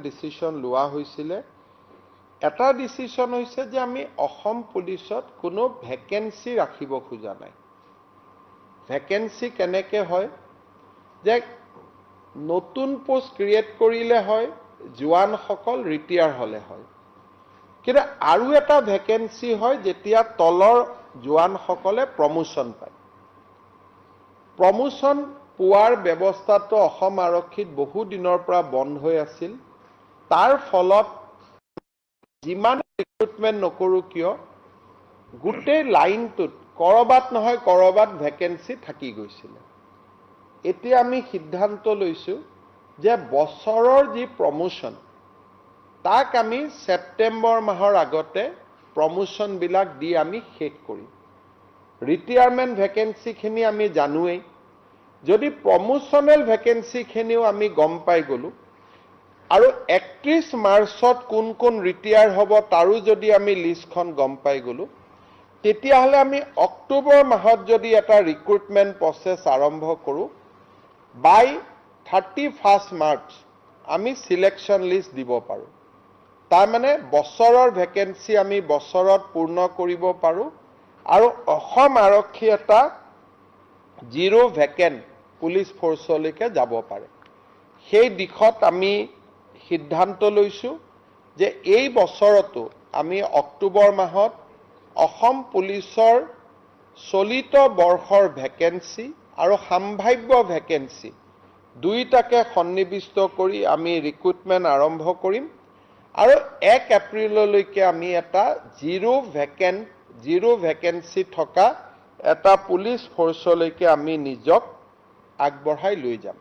decision লোৱা হৈছিলে এটা ডিসিশন হৈছে যে আমি অসম পুলিচত কোনো ভ্যাকেন্সি ৰাখিব খোজা নাই ভ্যাকেন্সি কেনেকে হয় যে নতুন পোষ্ট ক্ৰিয়েট কৰিলে হয় জোৱান সকল ৰিটায়াৰ হলে হয় কিন্তু আৰু এটা ভ্যাকেন্সি হয় যেতিয়া তলৰ জোৱান সকলে প্ৰমোশন পায় প্ৰমোশন পোৱাৰ ব্যৱস্থাটো অসম আৰক্ষীত বহু দিনৰ পৰা বন্ধ হৈ আছিল তাৰ ফলত যিমান ৰিক্ৰুটমেন্ট নকৰো কিয় গোটেই লাইনটোত কৰবাত নহয় কৰবাত ভ্যাকেন্সি থাকি গৈছিল এতিয়া আমি সিদ্ধান্ত লৈছো যে বছৰৰ যি প্ৰমোশন তাক আমি সেপ্টেম্বৰ মাহৰ আগতে প্ৰমোশন বিলাক দি আমি শেষ কৰিম ৰিটায়াৰমেন্ট ভ্যাকেন্সি খিনি আমি জানোৱেই যদি প্ৰমোশনাল ভ্যাকেন্সি খিনিও আমি গম পাই গলো আৰু 31 মাৰ্চত কোন কোন ৰিটায়াৰ হ'ব তাৰো যদি আমি লিষ্টখন গম পাই গলো তেতিয়াহলে আমি অক্টোবৰ মাহত যদি এটা ৰিক্ৰুটমেন্ট প্ৰসেস আৰম্ভ কৰো বাই 31st মাৰ্চ আমি সিলেকশন লিষ্ট দিব পাৰো তাৰ মানে বছৰৰ ভ্যাকেন্সি আমি বছৰত পূৰ্ণ কৰিব পাৰো আৰু অসম আৰক্ষী এটা জিৰো ভ্যাকেন্ট পুলিচ ফোৰ্সলৈকে যাব পাৰে সেই দিশত আমি সিদ্ধান্ত লৈছো যে এই বছৰতো আমি অক্টোবৰ মাহত অসম পুলিচৰ চলিত বৰ্ষৰ ভ্যাকেন্সি আৰু সম্ভাৱ্য ভ্যাকেন্সি দুইটাকে সন্নিবিষ্ট কৰি আমি ৰিক্ৰুটমেন্ট আৰম্ভ কৰিম আৰু 1 এপ্ৰিললৈকে আমি এটা জিৰো ভ্যাকেন্সি থকা এটা পুলিচ ফোৰ্সলৈকে আমি নিজক আগবঢ়াই লৈ যাম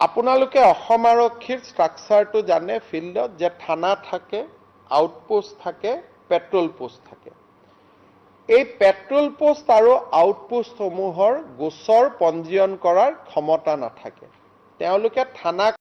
আপোনালোকে অসম আৰক্ষীৰ ষ্ট্ৰাকচাৰটো জানে ফিল্ডত যে থানা থাকে আউটপোষ্ট থাকে পেট্ৰোল পোষ্ট থাকে এই পেট্ৰোল পোষ্ট আৰু আউটপোষ্ট সমূহৰ গোচৰ পঞ্জীয়ন কৰাৰ ক্ষমতা নাথাকে তেওঁলোকে থানা